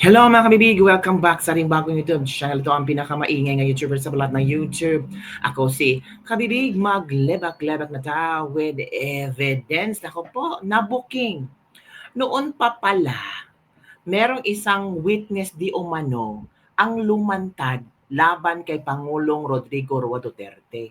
Hello mga kabibig! Welcome back sa ating bagong YouTube channel. Ito ang pinakamaingay na YouTuber sa balat ng YouTube. Ako si Kabibig, maglebak-lebak na ta with evidence. Ako po, na-booking. Noon pa pala, merong isang witness di umano ang lumantad laban kay Pangulong Rodrigo Roa Duterte.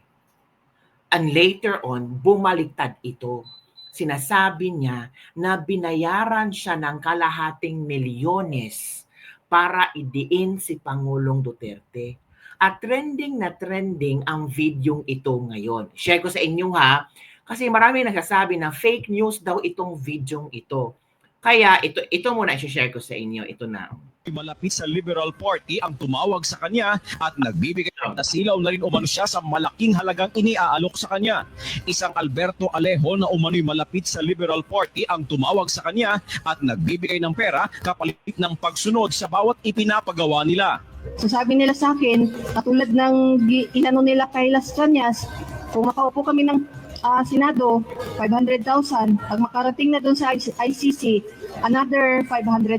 And later on, bumaliktad ito. Sinasabi niya na binayaran siya ng kalahating milyones para idiin si Pangulong Duterte. At trending na trending ang videong ito ngayon. Share ko sa inyo ha, kasi marami nagsasabi na fake news daw itong videong ito. Kaya ito muna i-share ko sa inyo. Ito na. Malapit sa Liberal Party ang tumawag sa kanya at nagbibigay na silaw na rin umano siya sa malaking halagang iniaalok sa kanya. Isang Alberto Alejo na umano'y malapit sa Liberal Party ang tumawag sa kanya at nagbibigay ng pera kapalit ng pagsunod sa bawat ipinapagawa nila. So sabi nila sa akin, katulad ng inano nila kay Las Cañas, kung makaupo kami ng Senado, 500,000. Pag makarating na doon sa ICC, another 500,000.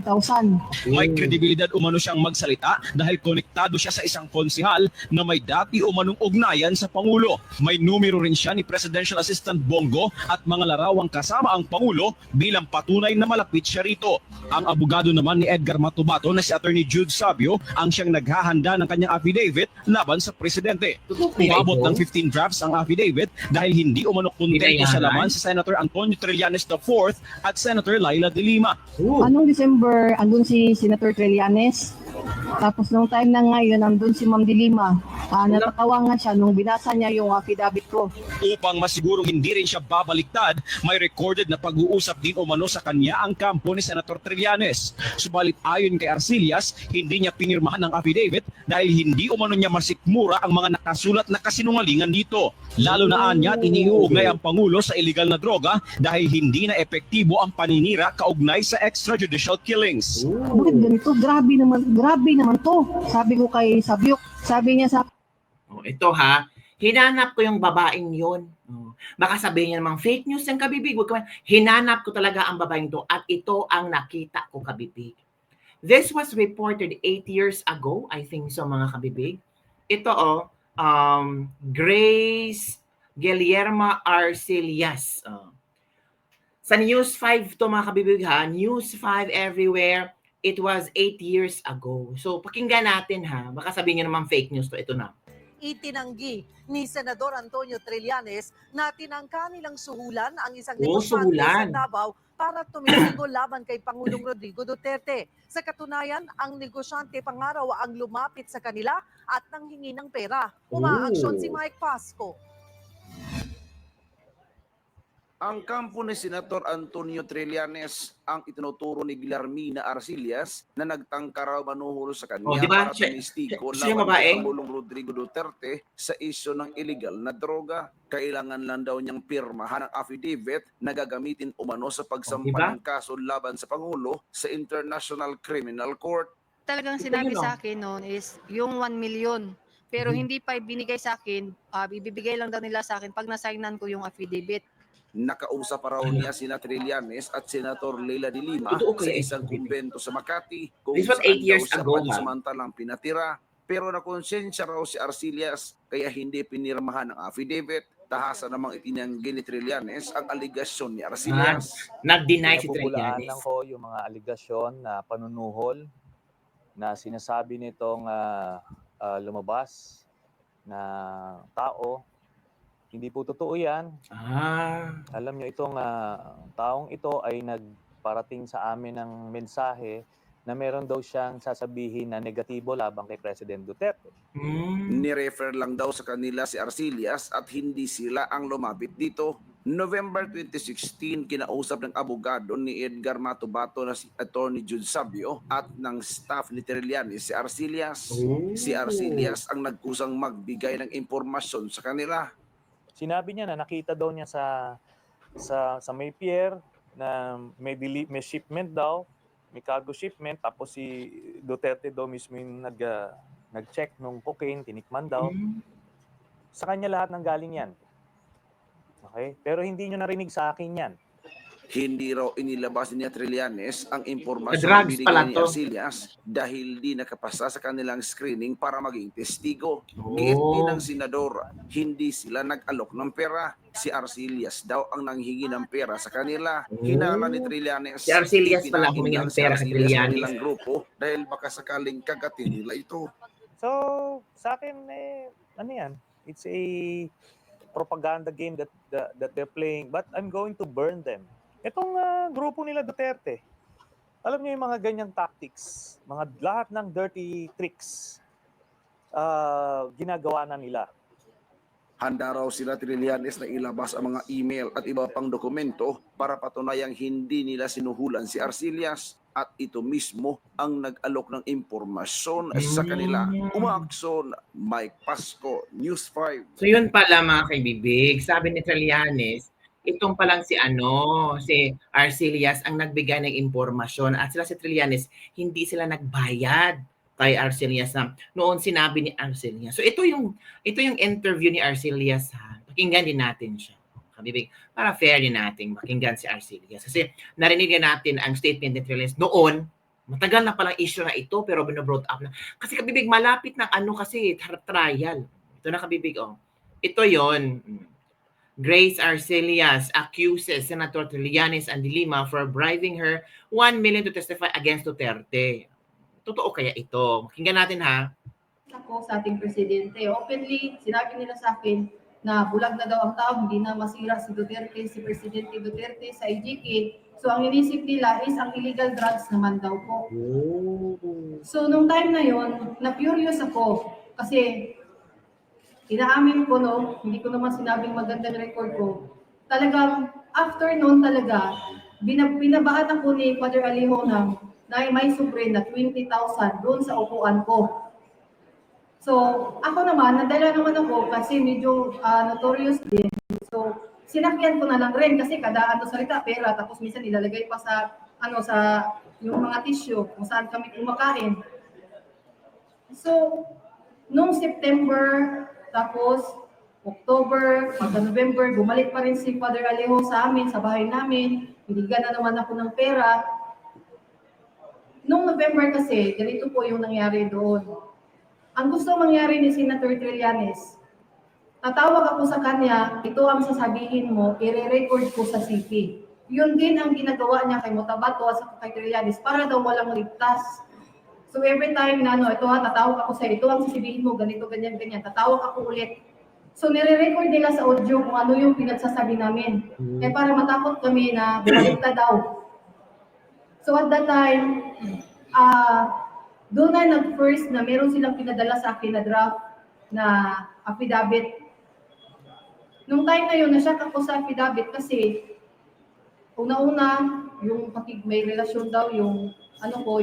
May kredibilidad umano siyang magsalita dahil konektado siya sa isang konsihal na may dati umanong ugnayan sa Pangulo. May numero rin siya ni Presidential Assistant Bongo at mga larawang kasama ang Pangulo bilang patunay na malapit siya rito. Ang abogado naman ni Edgar Matubato na si Attorney Jude Sabio ang siyang naghahanda ng kanyang affidavit laban sa Presidente. Umabot ng 15 drafts ang affidavit dahil hindi umano kontento sa laman sa Senator Antonio Trillanes IV at Senator Laila de Lima. Anong December, andun si Senator Trillanes. Tapos nung time na ngayon, andun si Ma'am de Lima. Natatawa nga siya nung binasa niya yung affidavit ko. Upang masigurong hindi rin siya babaliktad, may recorded na pag-uusap din umano sa kanya ang kampo ni Senator Trillanes. Subalit ayon kay Arcillas, hindi niya pinirmahan ang affidavit dahil hindi umano niya masikmura ang mga nakasulat na kasinungalingan dito. Lalo na anya at iniuugnay ang Pangulo sa illegal na droga dahil hindi na epektibo ang paninira kaugnay sa extrajudicial killings. Bakit ganito? Grabe naman to. Sabi ko kay Sabiok, sabi niya sa ito ha, hinanap ko yung babaeng yon. Baka sabihin niya namang fake news yung kabibig. Hinanap ko talaga ang babaeng to at ito ang nakita ko kabibig. This was reported 8 years ago, I think so mga kabibig. Ito Grace Guillermo Arcillas. Sa News 5 to mga kabibig ha, News 5 everywhere. It was 8 years ago. So pakinggan natin ha, baka sabihin niyo naman fake news to. Ito na. Itinanggi ni Senador Antonio Trillanes na tinangka nilang suhulan ang isang negosyante sa Davao para tumitinggo laban kay Pangulong Rodrigo Duterte. Sa katunayan, ang negosyante pangaraw ang lumapit sa kanila at nanghingi ng pera. Umaaksyon si Mike Pasco. Ang kampo ni Senator Antonio Trillanes ang itinuturo ni Guillermina Arcillas na nagtangka raw manuhol sa kanya diba? para tumistigo Siya laban kay Pangulong Rodrigo Duterte sa isyu ng illegal na droga. Kailangan lang daw niyang pirmahan ang affidavit na gagamitin umano sa pagsampa ng kaso laban sa Pangulo sa International Criminal Court. Talagang sinabi sa akin noon is yung 1 million. Pero hindi pa ibinigay sa akin, ibibigay lang daw nila sa akin pag nasignan ko yung affidavit. Nakausap pa raw niya sina Trillanes at Senator Laila de Lima sa isang kumbento sa Makati kung This was 8 years ago, samantalang pinatira. Pero nakonsensya raw si Arcillas kaya hindi pinirmahan ang affidavit. Tahasa namang itinanggi ni Trillanes ang aligasyon ni Arcillas. Nag-deny si Trillanes. Pinapupulaanan ko yung mga aligasyon na panunuhol na sinasabi nitong lumabas na tao. Hindi po totoo yan. Alam nyo, itong taong ito ay nagparating sa amin ng mensahe na meron daw siyang sasabihin na negatibo labang kay President Duterte. Ni-refer lang daw sa kanila si Arcillas at hindi sila ang lumapit dito. November 2016, kinausap ng abogado ni Edgar Matubato na si Attorney Jude Sabio at ng staff ni Trillanes si Arcillas. Si Arcillas ang nagkusang magbigay ng impormasyon sa kanila. Sinabi niya na nakita daw niya sa may pier na may shipment daw, may cargo shipment, tapos si Duterte daw mismo yung nag-check nung cocaine, tinikman daw. Sa kanya lahat ng galing yan. Okay? Pero hindi nyo narinig sa akin yan. Hindi raw inilabas ni Trillanes ang impormasyon na Drugs pala binigay ni to. Arcillas dahil di nakapasa sa kanilang screening para maging testigo. Giit din ng senador, hindi sila nag-alok ng pera. Si Arcillas daw ang nanghingi ng pera sa kanila. Hinala ni Trillanes. Si Arcillas pala humingi ng ipinain lang si pera kay Arcillas sa Trillanes. kanilang grupo dahil baka sakaling kagatin nila ito. So, sa akin, ano yan? It's a propaganda game that they're playing, but I'm going to burn them. Itong grupo nila Duterte, alam niyo yung mga ganyang tactics, lahat ng dirty tricks, ginagawa na nila. Handa raw sila Trillanes na ilabas ang mga email at iba pang dokumento para patunayang hindi nila sinuhulan si Arcillas at ito mismo ang nag-alok ng impormasyon sa kanila. Umaaksyon, Mike Pasco, News 5. So yun pala mga kaibibig, sabi ni Trillanes, itong palang si Arcillas ang nagbigay ng impormasyon at sila si Trillanes, hindi sila nagbayad kay Arcillas na noon sinabi ni Arcillas. So ito yung interview ni Arcillas ha. Pakinggan din natin siya. Kabibig, para fair din natin pakinggan si Arcillas. Kasi narinig natin ang statement ni Trillanes noon, matagal na palang issue na ito pero binobrought up na. Kasi kabibig, malapit ng kasi trial. Ito na kabibig Ito yon. Grace Arcillas accuses Senator Trillanes and de Lima for bribing her 1 million to testify against Duterte. Totoo kaya ito? Pakinggan natin ha. Ako sa ating presidente, openly, sinabi nila sa akin na bulag na daw ang tao, hindi na masira si Duterte, si Presidente Duterte sa IGK. So ang inisip nila is ang illegal drugs naman daw po. So nung time na yon, na-curious ako kasi inaamin ko hindi ko naman sinabing magandang record ko. Talagang after noon talaga, binabahan ako ni Father Alejo na may sobre na 20,000 doon sa upuan ko. So ako naman, nadala naman ako kasi medyo notorious din. So sinakyan ko na lang rin kasi kada salita pera tapos minsan ilalagay pa sa sa yung mga tissue kung saan kami kumakain. So noong September tapos October, pagka-November, bumalik pa rin si Father Alejo sa amin, sa bahay namin. Binigyan na naman ako ng pera. Noong November kasi, ganito po yung nangyari doon. Ang gusto mangyari ni Senator Trillanes, tatawag ako sa kanya, ito ang sasabihin mo, i-record ko sa CP. Yun din ang ginagawa niya kay Motabato at kay Trillanes para daw walang ligtas. So every time na ito tatawag ako sa ito ang sasabihin mo, ganito, ganyan, ganyan, tatawag ako ulit. So nire-record nila sa audio kung ano yung pinagsasabi namin. Kaya para matakot kami na bumalik na daw. So at that time, doon na nag-first na meron silang pinadala sa akin na draft na affidavit. Nung time na yun, nasyak ako sa affidavit kasi una-una, yung may relasyon daw yung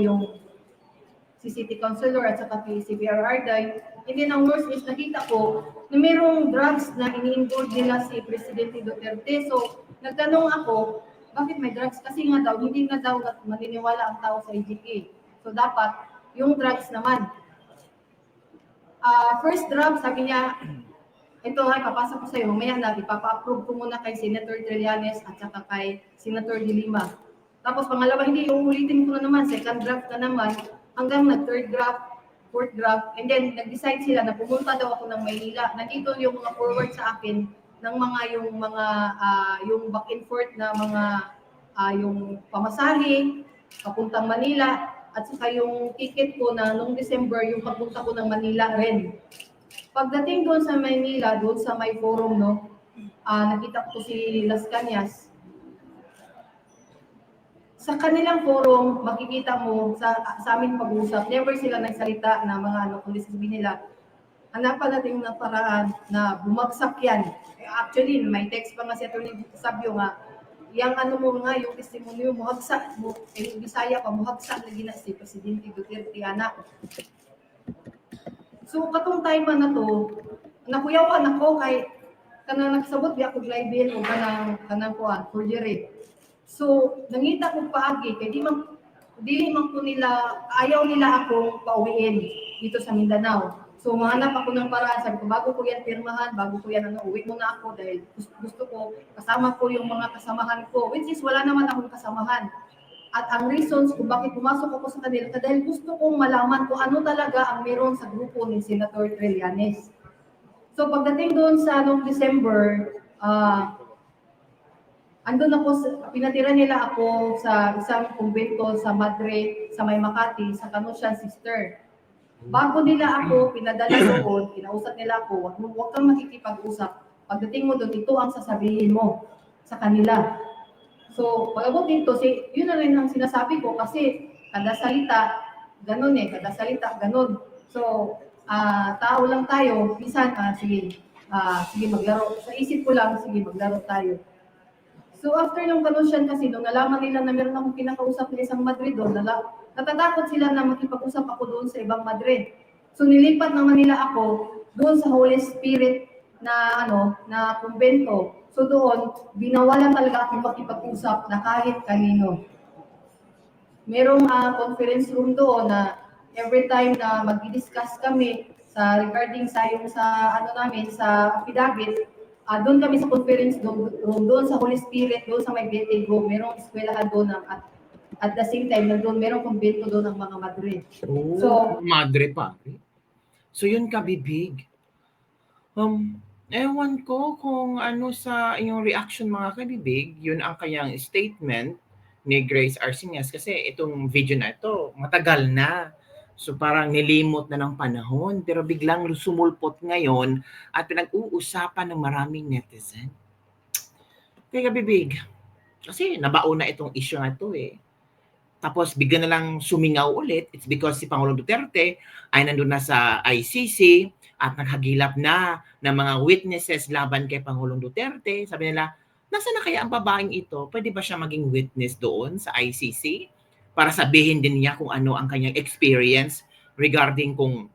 yung si City Councilor at saka si PR Arday. And then ang worst is nakita ko na mayroong drugs na ini-involve nila si Presidente Duterte. So nagtanong ako, bakit may drugs? Kasi nga daw, hindi na daw maniniwala ang tao sa IGK. So dapat yung drugs naman. First drug, sabi niya, ito papasok ko sa iyo, mamaya na, ipapa-approve ko muna kay Senator Trillanes at saka kay Senator de Lima. Tapos pangalawa, hindi, uulitin ko na naman, second draft na naman, hanggang nag-third draft, fourth draft, and then nag-decide sila na pumunta daw ako ng Maynila. Nandito yung mga forward sa akin ng yung back and forth na mga yung pamasahe, papuntang Manila, at saka yung ticket ko na nung December, yung pagpunta ko ng Manila rin. Pagdating doon sa Manila, doon sa may forum, nakita ko si Las Cañas. Sa kanilang forum, makikita mo sa amin pag-usap, never sila nagsalita na mga kundi sabihin nila, hanapan natin ng paraan na bumagsak yan. Actually, may text pa nga si Atty. Sabio nga, yung yung testimonyo, muhagsak mo, yung Bisaya pa, muhagsak na gina si Presidente Duterte, anak. So, katong time na to, nakuyawan ako kay kanang nagsabot di ako libel o kanang forgery. So, nangita ko paagi kay di man ko nila ayaw nila akong pauwiin dito sa Mindanao. So, mahanap ako ng paraan. Sabi ko, bago ko yan pirmahan, bago ko yan, uwi muna ako dahil gusto ko, kasama ko yung mga kasamahan ko, which is wala naman akong kasamahan. At ang reasons kung bakit pumasok ako sa kanila, dahil gusto kong malaman kung ano talaga ang meron sa grupo ni Senator Trillanes. So, pagdating doon sa noong December, andun ako, pinatira nila ako sa isang kumbento sa Madre, sa May Makati, sa Kanusian Sister. Bago nila ako pinadala doon, kinausap nila ako, huwag kang makikipag-usap. Pagdating mo doon, ito ang sasabihin mo sa kanila. So, pag-abot dito, yun na rin ang sinasabi ko kasi kada salita, ganun kada salita, ganun. So, tao lang tayo, minsan, sige maglaro. Sa isip ko lang, sige maglaro tayo. So, after nung Kanusian kasi, nung nalaman nila na meron akong pinakausap na isang Madrid doon, natatakot sila na makipag-usap ako doon sa ibang Madrid. So nilipat naman nila ako doon sa Holy Spirit na na kumbento. So doon binawalan talaga akong makipag-usap na kahit kanino. Merong conference room doon na every time na mag-discuss kami sa regarding sa yung sa namin sa affidavit, doon kami sa conference doon sa Holy Spirit, doon sa may Bethel, merong eskwelahan doon at the same time, nandun, merong kumbento doon ng mga madre. Oh, So, madre pa. So, yun kabibig. Ewan ko kung ano sa inyong reaction mga kabibig, yun ang kanyang statement ni Grace Arcinias kasi itong video na ito, matagal na. So parang nilimot na ng panahon pero biglang sumulpot ngayon at pinag-uusapan ng maraming netizen. Kaya kabibig, kasi nabaon na itong issue na ito eh. Tapos bigla na lang sumingaw ulit. It's because si Pangulong Duterte ay nandun na sa ICC at naghagilap na ng mga witnesses laban kay Pangulong Duterte. Sabi nila, nasa na kaya ang babaeng ito? Pwede ba siya maging witness doon sa ICC? Para sabihin din niya kung ano ang kanyang experience regarding kung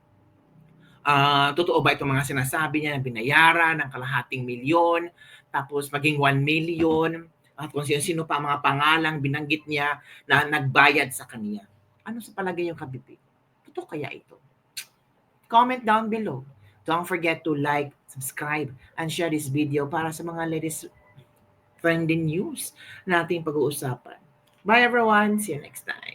totoo ba itong mga sinasabi niya na binayaran ng kalahating milyon, tapos maging 1 million, at kung sino pa mga pangalang binanggit niya na nagbayad sa kanya. Ano sa palagay yung kabibig? Totoo kaya ito? Comment down below. Don't forget to like, subscribe, and share this video para sa mga latest trending news na ating pag-uusapan. Bye everyone! See you next time!